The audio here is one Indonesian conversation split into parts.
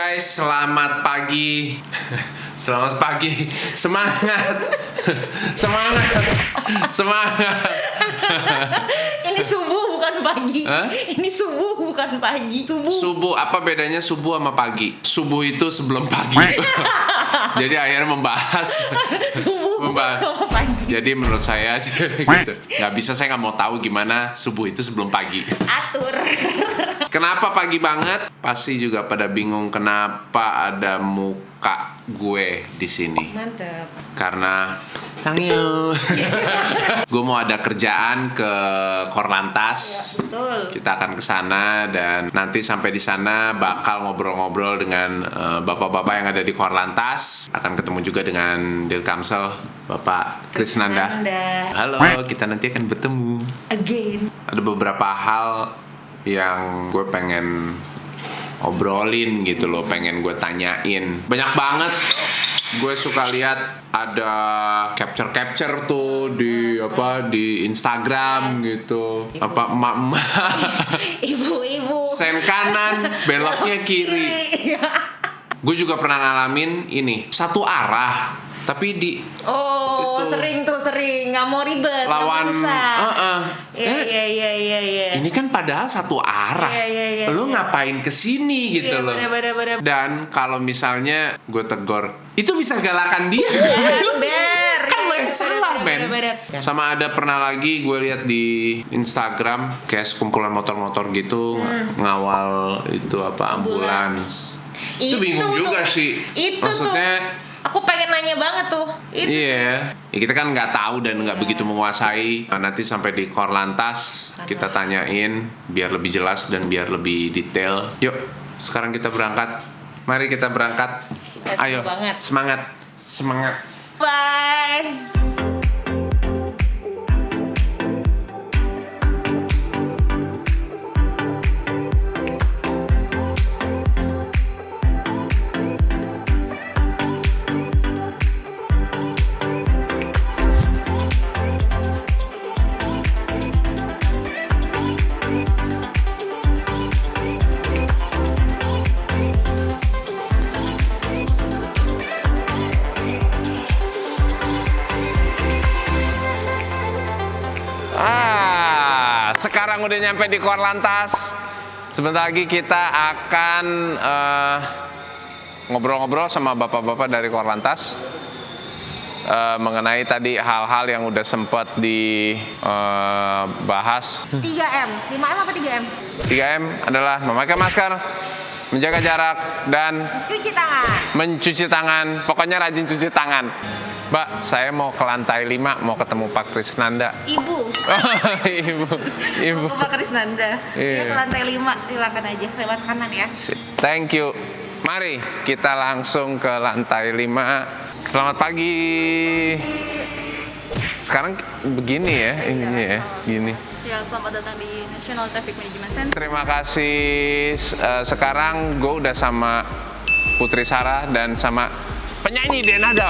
guys, selamat pagi. Selamat pagi. Semangat. Semangat. Semangat. Ini subuh bukan pagi. Hah? Ini subuh bukan pagi. Subuh, apa bedanya subuh sama pagi? Subuh itu sebelum pagi. Jadi akhirnya membahas Subuh bukan sama pagi. Jadi menurut saya gitu. Nggak bisa, saya nggak mau tahu gimana subuh itu sebelum pagi. Atur. Kenapa pagi banget? Pasti juga pada bingung kenapa ada muka gue di sini. Mantap. Karena Sangyo. Gue mau ada kerjaan ke Korlantas. Ya, betul. Kita akan ke sana dan nanti sampai di sana bakal ngobrol-ngobrol dengan bapak-bapak yang ada di Korlantas. Akan ketemu juga dengan Dirkamsel, Bapak Krisnanda. Halo, kita nanti akan bertemu. Again. Ada beberapa hal yang gue pengen obrolin gitu loh, pengen gue tanyain. Banyak banget gue suka lihat ada capture tuh di Instagram gitu, emak-emak Ibu-ibu. sen kanan beloknya kiri. Gue juga pernah ngalamin ini satu arah tapi di Oh, itu. sering nggak mau ribet, nggak mau lawan susah. Iya. ini kan padahal satu arah. Iya. Lu ngapain kesini gitu Iya, loh. bener. Dan kalau misalnya gue tegur, itu bisa galakan dia. Bener. Kan lo yang salah, men. Bener. Sama ada pernah lagi gue lihat di Instagram kayak sekumpulan motor-motor gitu ngawal itu ambulans. Itu bingung tuh. juga sih. Itu maksudnya tuh. Aku pengen nanya banget tuh. iya, ya, kita kan nggak tahu dan nggak begitu menguasai. Nah, nanti sampai di Korlantas kita tanyain biar lebih jelas dan biar lebih detail. Yuk, sekarang kita berangkat. Mari kita berangkat. Ayo, banget. semangat. Bye. Sekarang udah nyampe di Korlantas. Sebentar lagi kita akan ngobrol-ngobrol sama bapak-bapak dari Korlantas mengenai tadi hal-hal yang udah sempat dibahas. 3M. 5M apa 3M? 3M adalah memakai masker, menjaga jarak, dan Cuci tangan. mencuci tangan. Pokoknya rajin cuci tangan. Mbak, saya mau ke lantai 5, mau ketemu Pak Krisnanda. Ibu. Ibu. Pak Krisnanda. Iya. Dia ke lantai 5, silakan aja lewat kanan ya. Thank you. Mari kita langsung ke lantai 5. Selamat pagi. Sekarang begini ya, ininya ya, gini. Ya, selamat datang di National Traffic Management Center. Terima kasih. Sekarang gue udah sama Putri Sarah dan sama penyanyi Denada.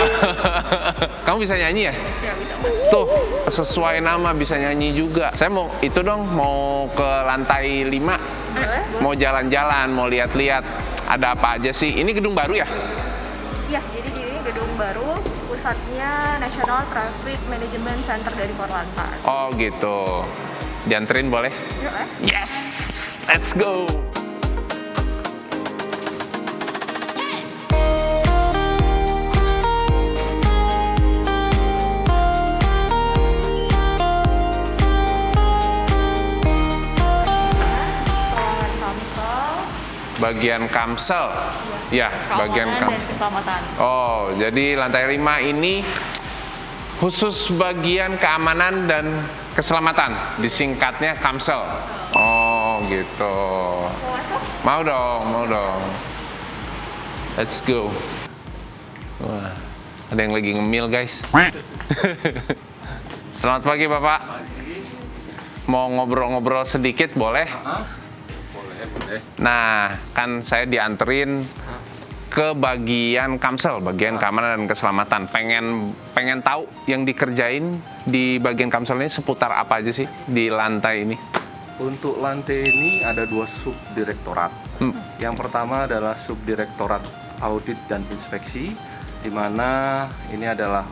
Kamu bisa nyanyi ya? Ya, bisa Mas. Tuh, sesuai nama bisa nyanyi juga. Saya mau itu dong, mau ke lantai 5. Boleh? Mau jalan-jalan, mau lihat-lihat ada apa aja sih. Ini gedung baru ya? Iya, jadi di ini gedung baru, pusatnya National Traffic Management Center dari Korlantas. Oh gitu. Dianterin boleh? Yuk, Yes, let's go. Ruangan Kamsel, Bagian Kamsel. Ya, bagian keamanan dan Kamsel. keselamatan. Oh, jadi lantai 5 ini khusus bagian keamanan dan keselamatan. Disingkatnya Kamsel. Oh, gitu. Mau masuk? Mau dong. Let's go. Wah, ada yang lagi ngemil, guys. Selamat pagi, Bapak. Mau ngobrol-ngobrol sedikit, boleh? Boleh. Nah, kan saya dianterin ke bagian Kamsel, bagian keamanan dan keselamatan. Pengen tahu yang dikerjain di bagian Kamsel ini seputar apa aja sih di lantai ini? Untuk lantai ini ada 2 subdirektorat. Yang pertama adalah subdirektorat audit dan inspeksi, di mana ini adalah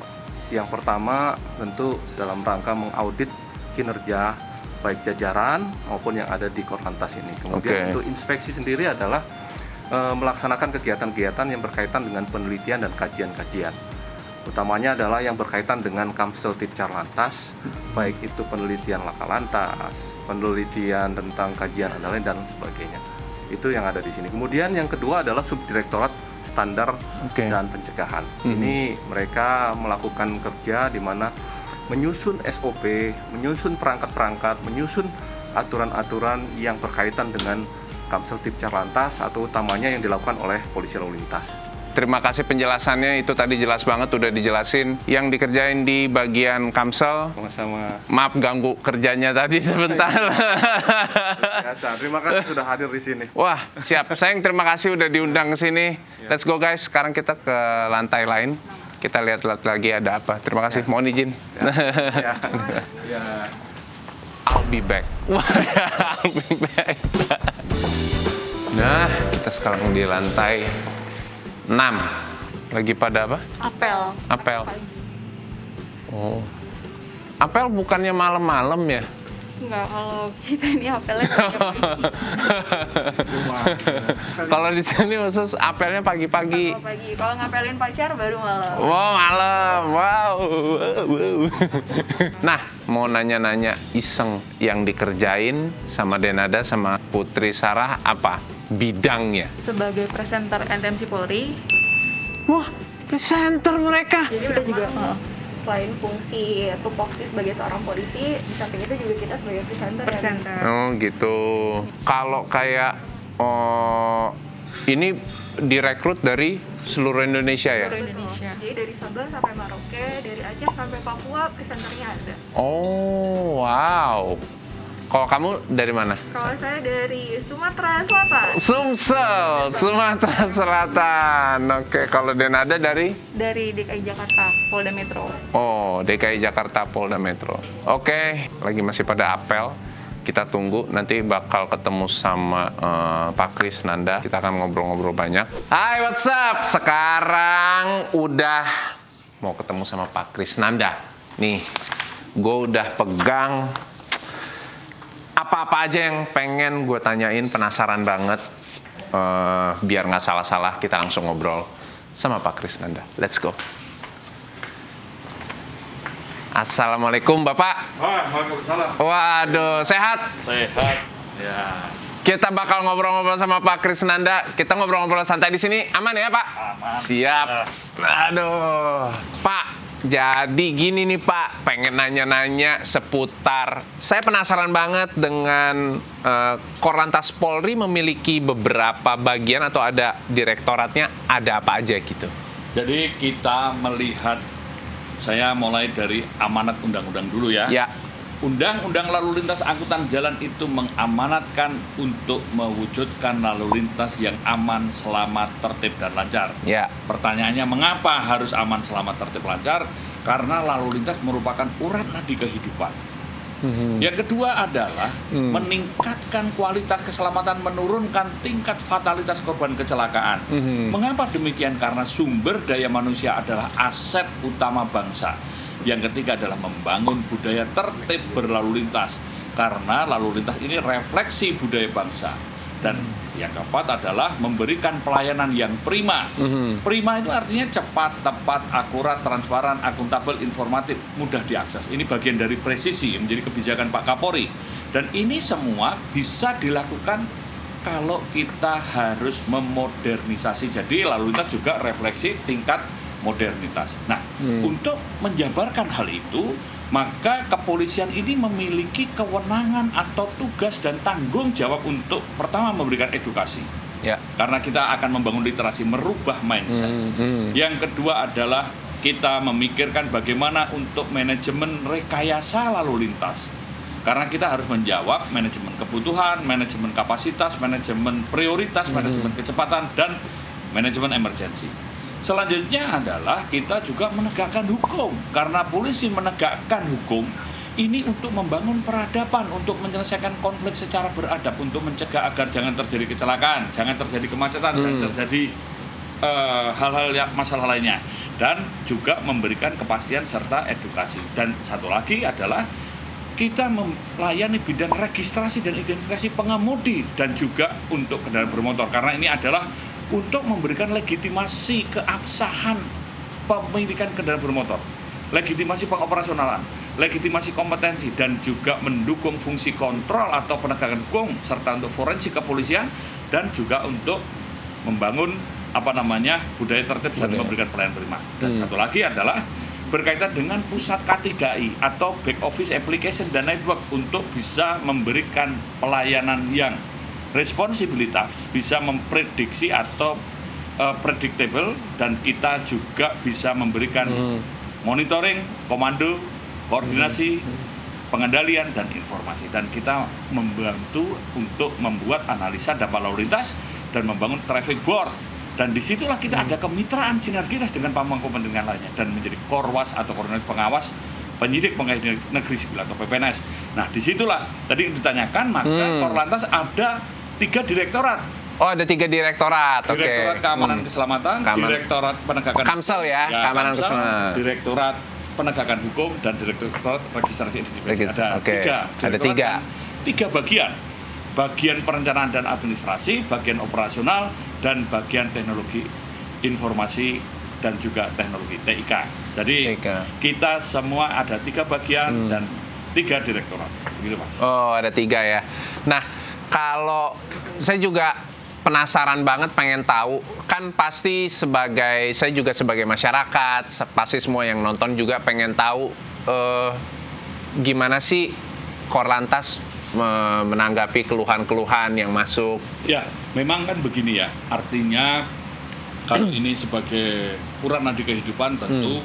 yang pertama tentu dalam rangka mengaudit kinerja baik jajaran maupun yang ada di Korlantas ini. Kemudian untuk inspeksi sendiri adalah melaksanakan kegiatan-kegiatan yang berkaitan dengan penelitian dan kajian-kajian. Utamanya adalah yang berkaitan dengan Kamsel Tipcar Lantas, baik itu penelitian laka lantas, penelitian tentang kajian andalin dan sebagainya. Itu yang ada di sini. Kemudian yang kedua adalah subdirektorat standar dan pencegahan. Ini mereka melakukan kerja di mana menyusun SOP, menyusun perangkat-perangkat, menyusun aturan-aturan yang berkaitan dengan Kamsel Tipcar Lantas atau utamanya yang dilakukan oleh polisi lalu lintas. Terima kasih penjelasannya, itu tadi jelas banget, udah dijelasin yang dikerjain di bagian Kamsel. Sama-sama. Maaf ganggu kerjanya tadi sebentar. Biasa. Terima kasih sudah hadir di sini. Wah, siap. Sayang, terima kasih udah diundang ke sini. Let's go guys, sekarang kita ke lantai lain. Kita lihat-lihat lagi ada apa. Terima kasih, mohon izin. Ya. I'll be back. I'll be back. Nah, kita sekarang di lantai 6. Lagi pada apa? Apel. Oh. Apel bukannya malam-malam ya? Enggak, kalau kita ini apelnya Kalau di sini khusus apelnya pagi-pagi. pagi. Kalau ngapelin pacar baru malam. Wow, malam. Wow. Nah, mau nanya-nanya iseng yang dikerjain sama Denada sama Putri Sarah apa? Bidangnya. Sebagai presenter NTMC Polri, Wah, presenter mereka. Jadi kita juga selain fungsi tupoksi sebagai seorang polisi, di samping itu juga kita sebagai presenter. Oh, gitu. Kalau kayak ini direkrut dari seluruh Indonesia ya? Indonesia. Jadi dari Sabang sampai Merauke, dari Aceh sampai Papua, presenternya ada. Oh, wow. Kalau kamu dari mana? Kalau saya dari Sumatera Selatan. Sumsel, Sumatera Selatan. Oke, kalau Denada dari? Dari DKI Jakarta, Polda Metro. Oh, DKI Jakarta, Polda Metro. Oke, lagi masih pada apel. Kita tunggu, nanti bakal ketemu sama Pak Kris Nanda. Kita akan ngobrol-ngobrol banyak. Hai, what's up? Sekarang udah mau ketemu sama Pak Kris Nanda. Nih, gue udah pegang apa-apa aja yang pengen gue tanyain, penasaran banget. Biar nggak salah-salah, kita langsung ngobrol sama Pak Kris Nanda. Let's go. Assalamualaikum Bapak. Waalaikumsalam. Waduh, sehat? Sehat. Ya. Kita bakal ngobrol-ngobrol sama Pak Kris Nanda. Kita ngobrol-ngobrol santai di sini. Aman ya Pak? Aman. Siap. Aduh. Pak, jadi gini nih Pak, pengen nanya-nanya seputar. Saya penasaran banget dengan Korlantas Polri memiliki beberapa bagian atau ada direktoratnya, ada apa aja gitu. Jadi kita melihat, saya mulai dari amanat undang-undang dulu ya. Ya. Undang-undang lalu lintas angkutan jalan itu mengamanatkan untuk mewujudkan lalu lintas yang aman, selamat, tertib, dan lancar. Ya. Pertanyaannya, mengapa harus aman, selamat, tertib, lancar? Karena lalu lintas merupakan urat nadi kehidupan. Yang kedua adalah meningkatkan kualitas keselamatan, menurunkan tingkat fatalitas korban kecelakaan. Mengapa demikian? Karena sumber daya manusia adalah aset utama bangsa. Yang ketiga adalah membangun budaya tertib berlalu lintas. Karena lalu lintas ini refleksi budaya bangsa. Dan yang keempat adalah memberikan pelayanan yang prima. Prima itu artinya cepat, tepat, akurat, transparan, akuntabel, informatif, mudah diakses. Ini bagian dari presisi yang menjadi kebijakan Pak Kapolri. Dan ini semua bisa dilakukan kalau kita harus memodernisasi. Jadi lalu lintas juga refleksi tingkat modernitas. Nah, untuk menjabarkan hal itu, maka kepolisian ini memiliki kewenangan atau tugas dan tanggung jawab untuk pertama memberikan edukasi. Ya. Karena kita akan membangun literasi, merubah mindset. Yang kedua adalah kita memikirkan bagaimana untuk manajemen rekayasa lalu lintas. Karena kita harus menjawab manajemen kebutuhan, manajemen kapasitas, manajemen prioritas, manajemen kecepatan, dan manajemen emergensi. Selanjutnya adalah kita juga menegakkan hukum. Karena polisi menegakkan hukum, ini untuk membangun peradaban, untuk menyelesaikan konflik secara beradab, untuk mencegah agar jangan terjadi kecelakaan, jangan terjadi kemacetan, jangan terjadi hal-hal yang masalah lainnya, dan juga memberikan kepastian serta edukasi. Dan satu lagi adalah kita melayani bidang registrasi dan identifikasi pengemudi dan juga untuk kendaraan bermotor, karena ini adalah untuk memberikan legitimasi keabsahan pemilikan kendaraan bermotor, legitimasi pengoperasionalan, legitimasi kompetensi, dan juga mendukung fungsi kontrol atau penegakan hukum serta untuk forensik kepolisian, dan juga untuk membangun budaya tertib dan memberikan pelayanan prima. Dan satu lagi adalah berkaitan dengan pusat K3I atau back office application dan network untuk bisa memberikan pelayanan yang responsibilitas, bisa memprediksi atau predictable, dan kita juga bisa memberikan monitoring, komando, koordinasi, pengendalian, dan informasi. Dan kita membantu untuk membuat analisa dampak lalu lintas dan membangun traffic board. Dan disitulah kita ada kemitraan sinergitas dengan pemangku kepentingan lainnya dan menjadi Korwas atau Koordinator Pengawas Penyidik Pengadilan Negeri Sipil atau PPNS. Nah, disitulah tadi ditanyakan, maka Korlantas ada 3 direktorat. Oh, ada 3 direktorat. Oke. Direktorat Keamanan Keselamatan, Direktorat Penegakan Kamsel ya, Keamanan Keselamatan. Direktorat Penegakan Hukum, dan Direktorat Registrasi Identifikasi. Ada 3. 3 bagian. Bagian perencanaan dan administrasi, bagian operasional, dan bagian teknologi informasi dan juga teknologi TIK. Jadi kita semua ada 3 bagian dan 3 direktorat. Gitu, Pak. Oh, ada 3 ya. Nah, kalau saya juga penasaran banget, pengen tahu, kan pasti saya juga sebagai masyarakat, pasti semua yang nonton juga pengen tahu gimana sih Korlantas menanggapi keluhan-keluhan yang masuk. Ya, memang kan begini ya, artinya kalau ini sebagai urat nadi kehidupan, tentu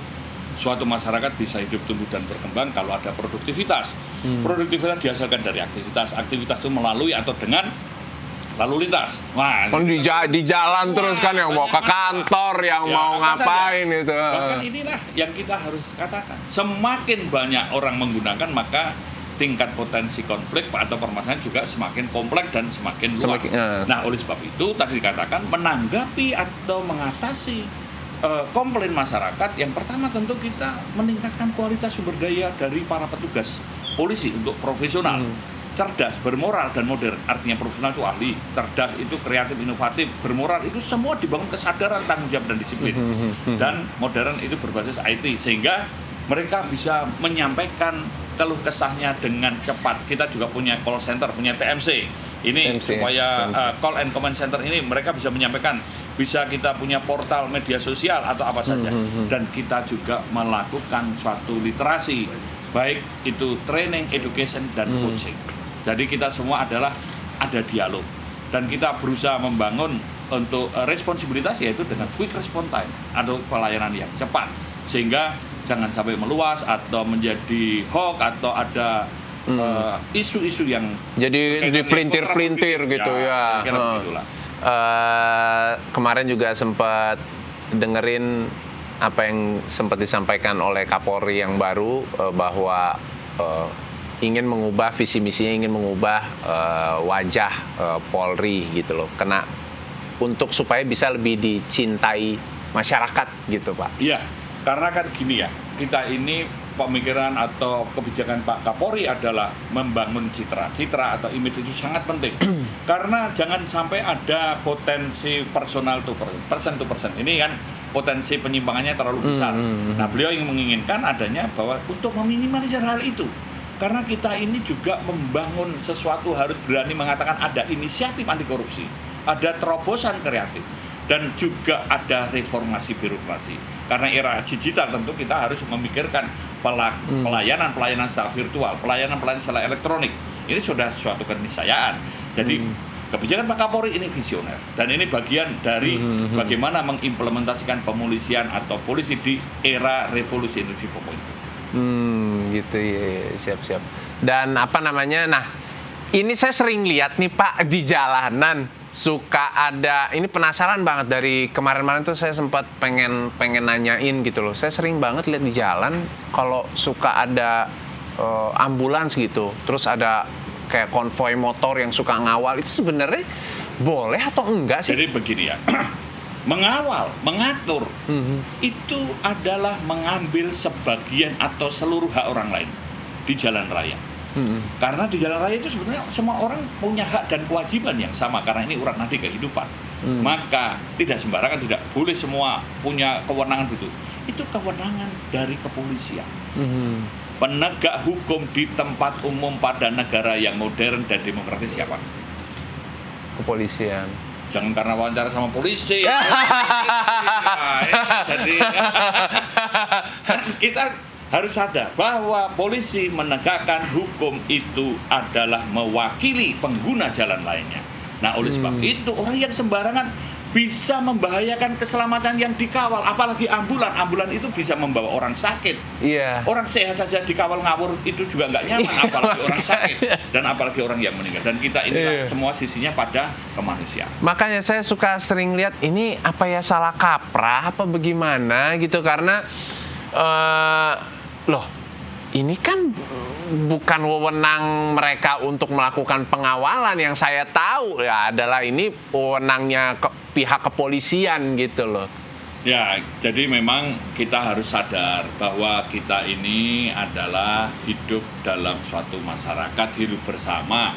suatu masyarakat bisa hidup, tumbuh, dan berkembang kalau ada produktivitas. Produktivitas dihasilkan dari aktivitas. Aktivitas itu melalui atau dengan lalu lintas. Wah, kan di jalan terus kan, yang mau ke kantor, yang mau ngapain saja. Itu. Bahkan inilah yang kita harus katakan. Semakin banyak orang menggunakan, maka tingkat potensi konflik atau permasalahan juga semakin kompleks dan semakin luas. Nah, oleh sebab itu tadi dikatakan menanggapi atau mengatasi komplain masyarakat, yang pertama tentu kita meningkatkan kualitas sumber daya dari para petugas polisi untuk profesional, cerdas, bermoral, dan modern. Artinya profesional itu ahli, cerdas itu kreatif, inovatif, bermoral itu semua dibangun kesadaran, tanggung jawab, dan disiplin. Dan modern itu berbasis IT, sehingga mereka bisa menyampaikan keluh kesahnya dengan cepat. Kita juga punya call center, punya TMC. Ini supaya call and command center ini mereka bisa menyampaikan, bisa kita punya portal media sosial atau apa saja. Dan kita juga melakukan suatu literasi, baik itu training, education, dan coaching. Jadi kita semua adalah ada dialog. Dan kita berusaha membangun untuk responsibilitas, yaitu dengan quick response time atau pelayanan yang cepat. Sehingga jangan sampai meluas atau menjadi hoax atau ada isu-isu yang jadi dipelintir-pelintir gitu ya. Kemarin juga sempat dengerin apa yang sempat disampaikan oleh Kapolri yang baru, bahwa ingin mengubah visi misinya, ingin mengubah wajah Polri gitu loh, untuk supaya bisa lebih dicintai masyarakat gitu, Pak. Iya. Karena kan gini ya, kita ini pemikiran atau kebijakan Pak Kapolri adalah membangun citra atau image itu sangat penting. Karena jangan sampai ada potensi personal to person. Ini kan potensi penyimpangannya terlalu besar. Nah, beliau yang menginginkan adanya bahwa untuk meminimalisir hal itu. Karena kita ini juga membangun sesuatu harus berani mengatakan ada inisiatif anti korupsi, ada terobosan kreatif, dan juga ada reformasi birokrasi. Karena era digital tentu kita harus memikirkan pelayanan secara virtual, pelayanan secara elektronik. Ini sudah suatu keniscayaan. Jadi kebijakan Pak Kapolri ini visioner, dan ini bagian dari bagaimana mengimplementasikan pemolisian atau polisi di era revolusi industri 4.0. Gitu ya, siap. Dan nah, ini saya sering lihat nih Pak di jalanan, suka ada, ini penasaran banget, dari kemarin-kemarin tuh saya sempat pengen nanyain gitu loh. Saya sering banget lihat di jalan kalau suka ada ambulans gitu, terus ada kayak konvoi motor yang suka ngawal, itu sebenarnya boleh atau enggak sih? Jadi begini ya, mengawal, mengatur, itu adalah mengambil sebagian atau seluruh hak orang lain di jalan raya. Karena di jalan raya itu sebenarnya semua orang punya hak dan kewajiban yang sama, karena ini urat nadi kehidupan. Maka tidak sembarangan, tidak boleh semua punya kewenangan itu. Itu kewenangan dari kepolisian. Penegak hukum di tempat umum pada negara yang modern dan demokratis siapa? Kepolisian. Jangan karena wawancara sama polisi. Jadi kan kita harus sadar bahwa polisi menegakkan hukum itu adalah mewakili pengguna jalan lainnya. Nah, oleh sebab itu orang yang sembarangan bisa membahayakan keselamatan yang dikawal, apalagi ambulan. Ambulan itu bisa membawa orang sakit. Iya. Orang sehat saja dikawal ngawur itu juga nggak nyaman, apalagi orang sakit dan apalagi orang yang meninggal. Dan kita ini semua sisinya pada kemanusiaan. Makanya saya suka sering lihat ini apa ya, salah kaprah apa bagaimana gitu, karena loh, ini kan bukan wewenang mereka untuk melakukan pengawalan. Yang saya tahu ya adalah ini wewenangnya pihak kepolisian gitu loh. Ya, jadi memang kita harus sadar bahwa kita ini adalah hidup dalam suatu masyarakat, hidup bersama.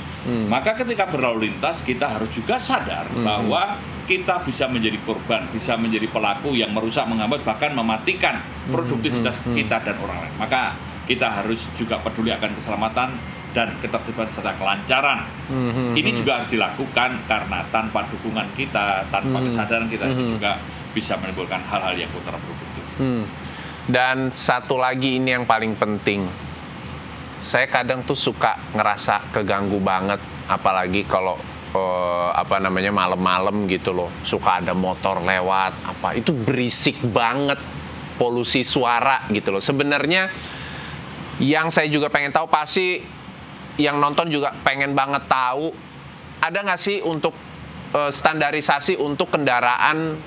Maka ketika berlalu lintas kita harus juga sadar bahwa kita bisa menjadi korban, bisa menjadi pelaku yang merusak, menghambat, bahkan mematikan produktivitas kita dan orang lain. Maka kita harus juga peduli akan keselamatan dan ketertiban serta kelancaran. Ini juga harus dilakukan karena tanpa dukungan kita, tanpa kesadaran kita juga bisa menimbulkan hal-hal yang kontraproduktif. Dan satu lagi ini yang paling penting. Saya kadang tuh suka ngerasa keganggu banget, apalagi kalau malam-malam gitu loh. Suka ada motor lewat, itu berisik banget, polusi suara gitu loh. Sebenarnya yang saya juga pengen tahu, pasti yang nonton juga pengen banget tahu, ada nggak sih untuk standarisasi untuk kendaraan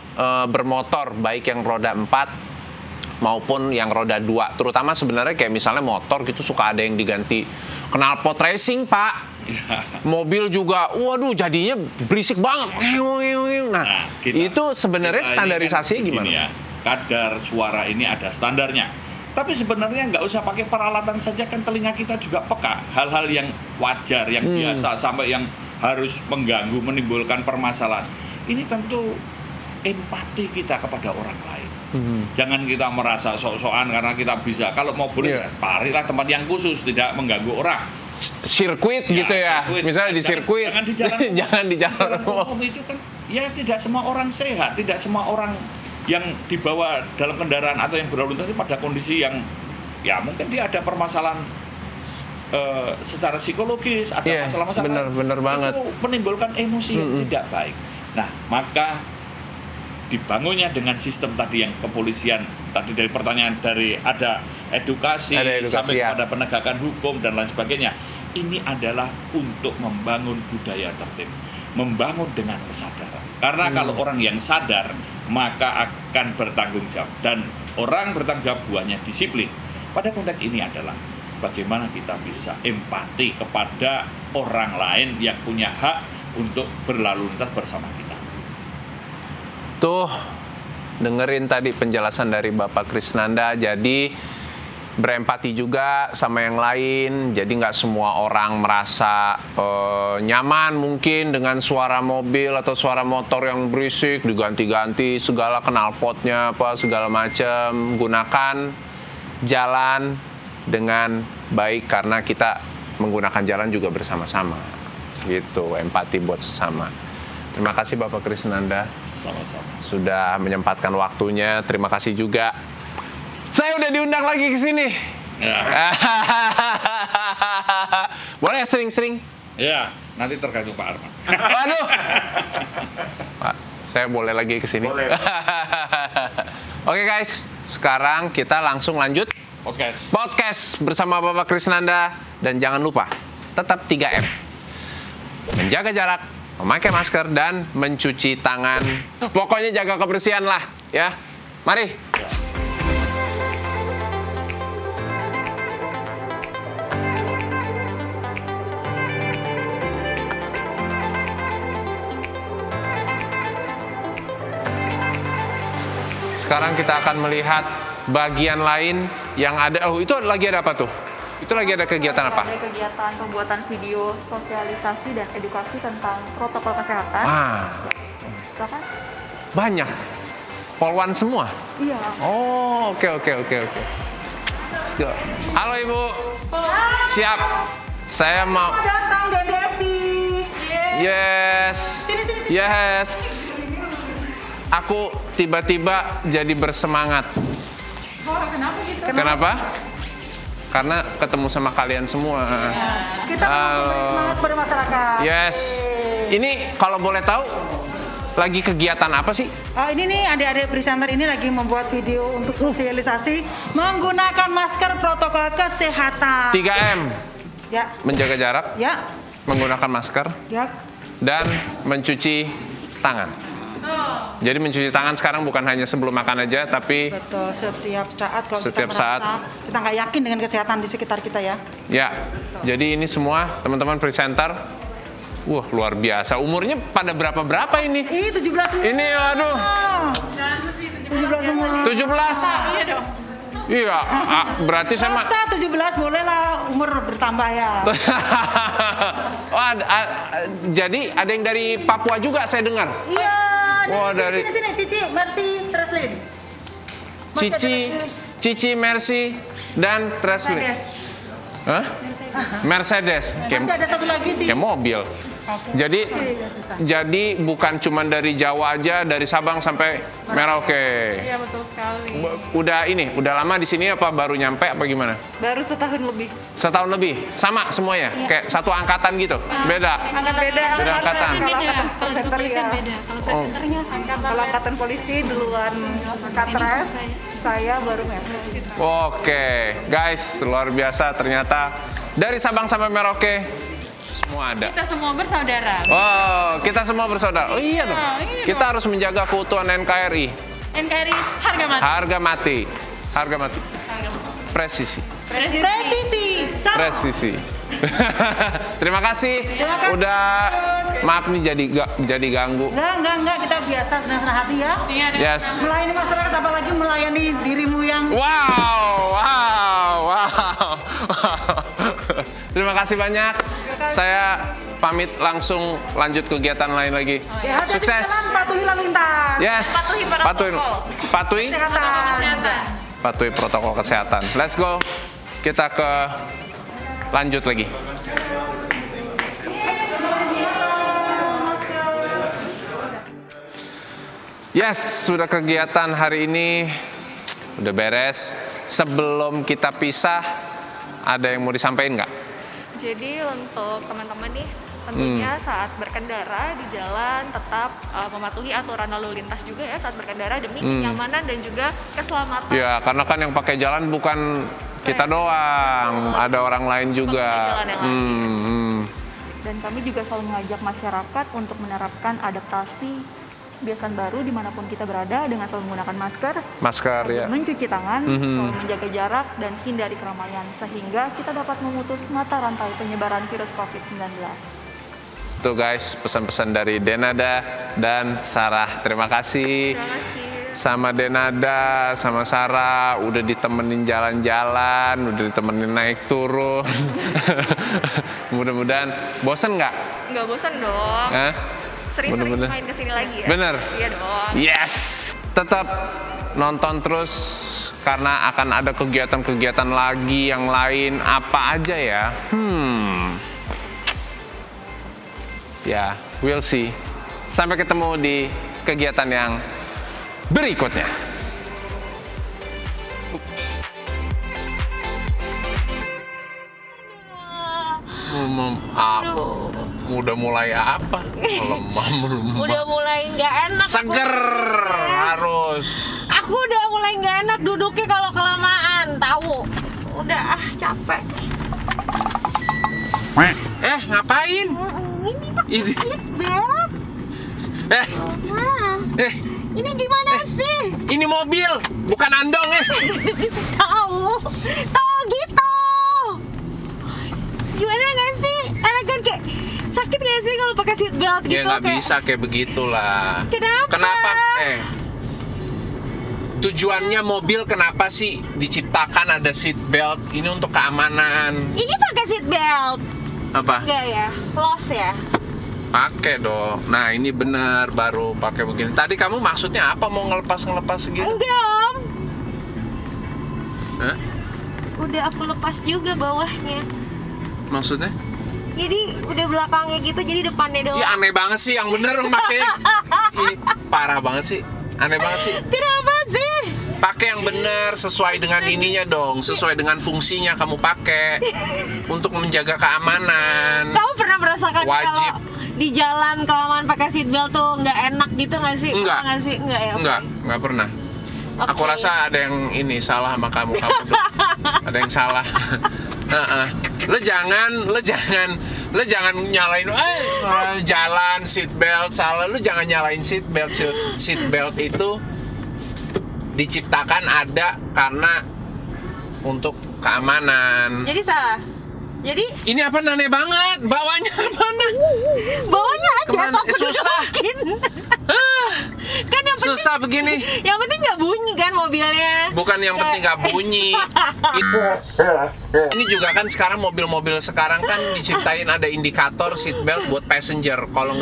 bermotor, baik yang roda 4 maupun yang roda 2. Terutama sebenarnya kayak misalnya motor gitu suka ada yang diganti knalpot racing, Pak. Mobil juga, waduh jadinya berisik banget. Nah, itu sebenarnya standarisasinya kan gimana? Ya, kadar suara ini ada standarnya. Tapi sebenarnya nggak usah pakai peralatan saja, kan telinga kita juga peka. Hal-hal yang wajar, yang biasa, sampai yang harus mengganggu, menimbulkan permasalahan. Ini tentu empati kita kepada orang lain. Jangan kita merasa sok-sokan karena kita bisa. Kalau mau parilah tempat yang khusus, tidak mengganggu orang. Sirkuit gitu ya, sirkuit. Misalnya di sirkuit. Jangan di jalan umum. Jangan di jalan umum. Itu kan, ya tidak semua orang sehat, tidak semua orang yang dibawa dalam kendaraan atau yang berlalu lintas pada kondisi yang ya mungkin dia ada permasalahan secara psikologis, ada masalah-masalah. Bener banget. Itu menimbulkan emosi yang tidak baik. Nah, maka dibangunnya dengan sistem tadi yang kepolisian tadi, dari pertanyaan, dari ada edukasi sampai kepada penegakan hukum dan lain sebagainya. Ini adalah untuk membangun budaya tertib, membangun dengan kesadaran. Karena kalau orang yang sadar, maka akan bertanggung jawab, dan orang bertanggung jawab buahnya disiplin. Pada konteks ini adalah bagaimana kita bisa empati kepada orang lain yang punya hak untuk berlalu lintas bersama kita. Tuh, dengerin tadi penjelasan dari Bapak Krisnanda. Jadi berempati juga sama yang lain. Jadi nggak semua orang merasa nyaman mungkin dengan suara mobil atau suara motor yang berisik, diganti-ganti segala knalpotnya segala macam. Gunakan jalan dengan baik karena kita menggunakan jalan juga bersama-sama. Gitu, empati buat sesama. Terima kasih Bapak Krisnanda. Sama-sama. Sudah menyempatkan waktunya. Terima kasih juga. Saya udah diundang lagi ke sini. Ya. Boleh sering-sering? Ya, nanti tergantung Pak Arman. Waduh. Pak, saya boleh lagi ke sini? Boleh. Oke guys, sekarang kita langsung lanjut podcast bersama Bapak Krisnanda. Dan jangan lupa, tetap 3M. Menjaga jarak, memakai masker, dan mencuci tangan. Pokoknya jaga kebersihan lah, ya. Mari. sekarang kita akan melihat bagian lain yang ada. Oh, itu lagi ada apa tuh? Itu lagi ada kegiatan apa? Ada kegiatan pembuatan video sosialisasi dan edukasi tentang protokol kesehatan. Silakan. Banyak. Polwan semua? Iya. Oh, oke. Let's go. Halo Ibu. Siap. Saya mau. Datang DDFC. Yes. Yes. Aku tiba-tiba jadi bersemangat. Kenapa gitu? Kenapa? Karena ketemu sama kalian semua. Kita mau memberi semangat pada masyarakat. Yes. Ini kalau boleh tahu lagi kegiatan apa sih? Oh, ini nih adik-adik presenter ini lagi membuat video untuk sosialisasi menggunakan masker protokol kesehatan. 3M. Ya, Menjaga jarak, ya, menggunakan masker, ya. dan mencuci tangan. Jadi mencuci tangan sekarang bukan hanya sebelum makan aja, tapi Betul, setiap saat kalau Setiap kita saat. merasa kita nggak yakin dengan kesehatan di sekitar kita ya. ya. Jadi ini semua teman-teman presenter, wah luar biasa. Umurnya pada berapa ini? Ih, 17 semua. Ini aduh, 17 semua. 17. Iya dong. Iya, berarti saya mah. Masa 17 bolehlah umur bertambah ya. Oh, jadi ada yang dari Papua juga saya dengar. Iya. Wah, dari Sini, Cici, Mercy, Treslin. Cici, Mercy, dan Tresli. Hah? Mercedes. Masih ada satu lagi sih. Kayak mobil. Jadi bukan cuma dari Jawa aja, dari Sabang sampai Merauke. Iya, betul sekali. Udah lama di sini apa baru nyampe apa gimana? Baru setahun lebih. Setahun lebih. Sama semuanya? Kayak satu angkatan gitu. Beda. Beda angkatan. Kalau Beda. angkatan Kalau presenter kepolisian ya. beda. Kalau presenternya sama. Kalau angkatan polisi duluan Katres, saya baru Mercy. Oke, guys, luar biasa ternyata dari Sabang sampai Merauke semua ada. Kita semua bersaudara. Oh, kita semua bersaudara. Oh iya dong. Kita harus menjaga keutuhan NKRI. NKRI harga mati. Harga mati. Harga mati. Presisi. Presisi. Presisi. Terima kasih. Udah maaf nih jadi ganggu. Enggak, kita biasa senang hati ya. Iya, ada. Yes. Melayani masyarakat apalagi melayani dirimu yang Wow. Terima kasih banyak. Saya pamit langsung lanjut kegiatan lain lagi. ya, hati-hati Sukses. jalan, patuhi lalu lintas. Yes. Patuhi Kesehatan. protokol kesehatan. Let's go. Kita lanjut lagi. Yes, sudah kegiatan hari ini udah beres. Sebelum kita pisah, ada yang mau disampaikan nggak? Jadi untuk teman-teman nih, tentunya saat berkendara di jalan tetap mematuhi aturan lalu lintas juga ya saat berkendara demi kenyamanan dan juga keselamatan. Ya, karena kan yang pakai jalan bukan kita doang, ada orang lain juga. Pengguna jalan yang lain. Dan kami juga selalu mengajak masyarakat untuk menerapkan adaptasi kebiasaan baru dimanapun kita berada dengan selalu menggunakan Masker ya. mencuci tangan, selalu menjaga jarak dan hindari keramaian sehingga kita dapat memutus mata rantai penyebaran virus COVID-19. Tuh guys, pesan-pesan dari Denada dan Sarah. Terima kasih. Terima kasih. Sama Denada, sama Sarah, udah ditemenin jalan-jalan, udah ditemenin naik turun. Mudah-mudahan bosen nggak? Nggak bosan dong. Hah? Sering-sering Bener-bener. main kesini lagi ya. Bener? Iya dong. Yes. Tetap nonton terus karena akan ada kegiatan-kegiatan lagi yang lain. Apa aja ya? Ya, we'll see. Sampai ketemu di kegiatan yang berikutnya. Udah mulai apa? Udah mulai nggak enak. Seger harus. Aku udah mulai nggak enak duduknya kalau kelamaan, tahu? Udah capek. Ngapain? Ini Beb. Ini gimana sih? Ini mobil, bukan andong Tahu gitu. Gimana nggak sih? Enak kan kayak sakit nggak sih kalau pakai seat belt gitu? Ya nggak bisa kayak begitulah. Kenapa? Kenapa? Tujuannya mobil kenapa sih diciptakan ada seat belt? Ini untuk keamanan. Ini pakai seat belt. Apa? Enggak ya? Los ya? Pakai dong. Nah, ini bener baru pakai begini. Tadi kamu maksudnya apa mau ngelepas gitu? Enggak, Om. Hah? Udah aku lepas juga bawahnya. Maksudnya? Jadi udah belakangnya gitu, jadi depannya doang. Ya aneh banget sih yang bener pakai. Ini parah banget sih. Aneh banget sih. Kenapa sih? Pakai yang bener sesuai dengan ininya dong, sesuai dengan fungsinya kamu pakai untuk menjaga keamanan. Kamu pernah merasakan Wajib. kalau di jalan kelamaan pakai seat belt tuh nggak enak gitu nggak sih? Enggak. Pernah nggak sih? Enggak ya? Oke. Enggak pernah. Oke. Aku rasa ada yang ini salah sama kamu dong. Ada yang salah. Heeh. Lo jangan nyalain jalan seat belt salah. Lo jangan nyalain seat belt. Seat belt itu diciptakan ada karena untuk keamanan. Jadi salah. Jadi Ini apa aneh banget? Bawahnya mana? bawahnya ada Kemana? aku Susah. dudukin. Kan yang penting, Susah begini. yang penting nggak bunyi kan mobilnya. Bukan yang penting nggak bunyi. Ini juga kan sekarang mobil-mobil sekarang kan diciptain ada indikator seat belt buat passenger. Kalau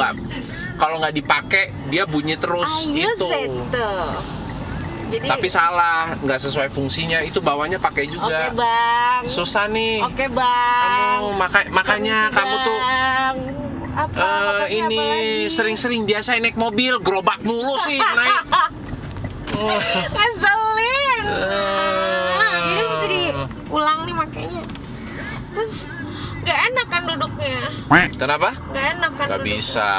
nggak dipakai dia bunyi terus Ayo itu. setu. Jadi, Tapi salah, nggak sesuai fungsinya. Itu bawahnya pakai oke juga. bang. Susah nih. Oke bang. Kamu makanya Permisi, kamu tuh Bang. Apa? Makanya ini apa lagi? sering-sering biasa naik mobil gerobak mulu sih naik. Ngeselin. Jadi mesti diulang nih makanya. Terus nggak enak kan duduknya. Kenapa? Nggak enak kan Nggak duduknya. bisa.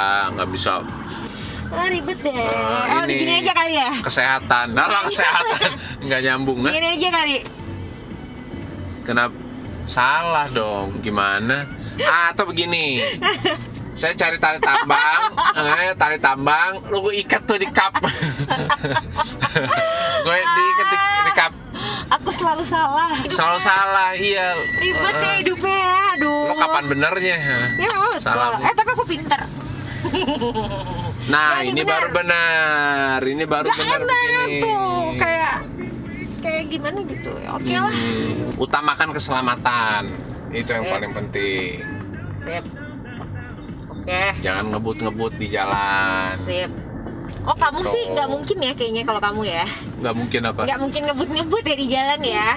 Ah, ribet deh. Ini Gini aja kali ya. Kesehatan, kesehatan nggak nyambung kan? Gini aja kali. Kenapa? Salah dong, gimana? Atau begini, saya cari tali tambang, lu gue ikat tuh di kap. Gue diikat di kap. Aku selalu salah. Selalu salah, iya. Ribet deh hidupnya ya. Aduh. Lo kapan benernya? Ya memang betul. Salah. Tapi aku pinter. Nah, ini ini baru benar. Ini baru Gak benar enak begini. tuh. Kayak gimana gitu. Oke lah. Utamakan keselamatan. Itu yang paling penting. Sip. Oke. Jangan ngebut-ngebut di jalan. Sip. Oh kamu Gitu. sih nggak mungkin ya kayaknya kalau kamu ya. Nggak mungkin apa? Nggak mungkin ngebut-ngebut ya di jalan ya.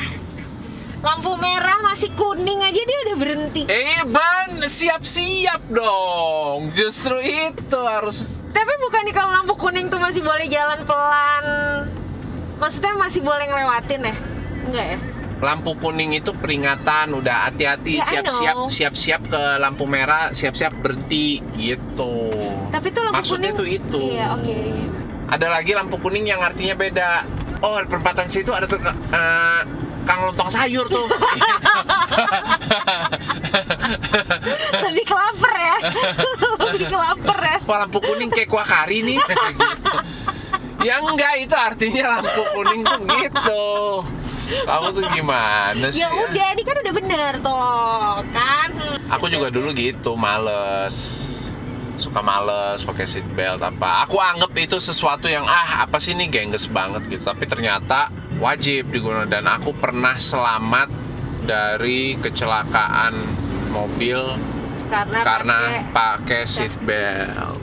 Lampu merah masih kuning aja dia udah berhenti. Ban, siap-siap dong. Justru itu harus. Tapi bukannya kalau lampu kuning tuh masih boleh jalan pelan? Maksudnya masih boleh ngelewatin ya? Enggak ya? Lampu kuning itu peringatan, udah hati-hati, Ya, I know. siap-siap ke lampu merah, siap-siap berhenti gitu. Tapi tuh lampu Maksudnya kuning. tuh itu. Iya oke. Ada lagi lampu kuning yang artinya beda. Oh, di perempatan situ ada tuh Kang Lontong sayur tuh. Lebih ke lapar ya. Lebih ke lapar ya. Wah, lampu kuning kayak kuah kari nih. Gitu. Ya enggak, itu artinya lampu kuning tuh gitu. Kamu tuh gimana sih? Ya udah, ini kan udah bener tuh kan. Aku juga dulu gitu, suka males pakai seat belt apa. Aku anggap itu sesuatu yang apa sih ini gengges banget gitu. Tapi ternyata wajib digunakan dan aku pernah selamat dari kecelakaan mobil karena pakai seat belt.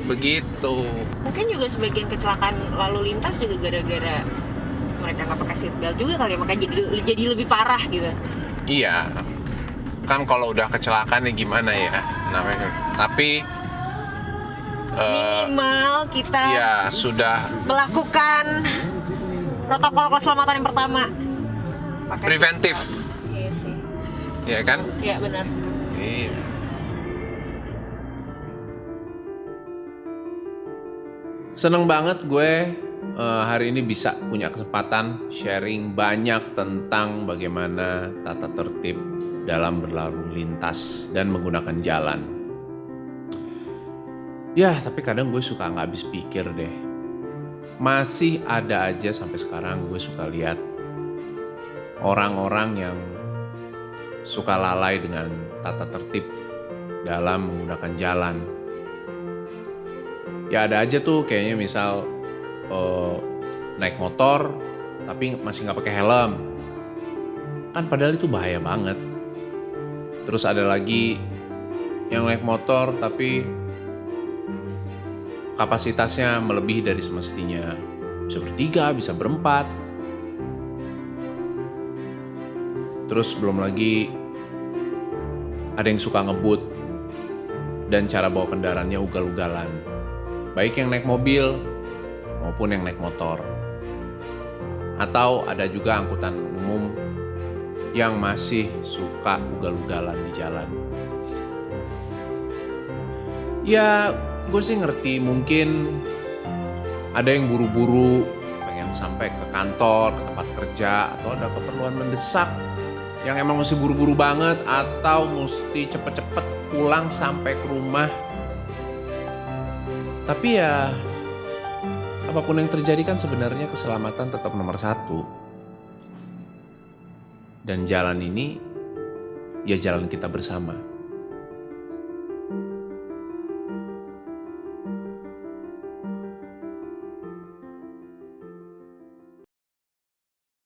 Begitu. Mungkin juga sebagian kecelakaan lalu lintas juga gara-gara mereka nggak pakai seat belt juga kali ya, makanya jadi lebih parah gitu. Iya. Kan kalau udah kecelakaan ya gimana ya namanya. Tapi Minimal kita ya sudah melakukan protokol keselamatan yang pertama. Pakai preventif, seat belt. Iya sih. ya kan? Iya benar. Iya. Seneng banget gue hari ini bisa punya kesempatan sharing banyak tentang bagaimana tata tertib dalam berlalu lintas dan menggunakan jalan. Ya, tapi kadang gue suka nggak habis pikir deh. Masih ada aja sampai sekarang gue suka lihat orang-orang yang suka lalai dengan tata tertib dalam menggunakan jalan. Ya ada aja tuh kayaknya misal naik motor tapi masih nggak pakai helm. Kan padahal itu bahaya banget. Terus ada lagi yang naik motor tapi kapasitasnya melebihi dari semestinya. Bisa bertiga, bisa berempat. Terus belum lagi ada yang suka ngebut dan cara bawa kendaraannya ugal-ugalan. Baik yang naik mobil maupun yang naik motor. Atau ada juga angkutan umum yang masih suka ugal-ugalan di jalan. Ya, gue sih ngerti mungkin ada yang buru-buru pengen sampai ke kantor, ke tempat kerja, atau ada keperluan mendesak yang emang mesti buru-buru banget, atau mesti cepet-cepet pulang sampai ke rumah. Tapi ya, apapun yang terjadi kan sebenarnya keselamatan tetap nomor satu. Dan jalan ini, ya jalan kita bersama.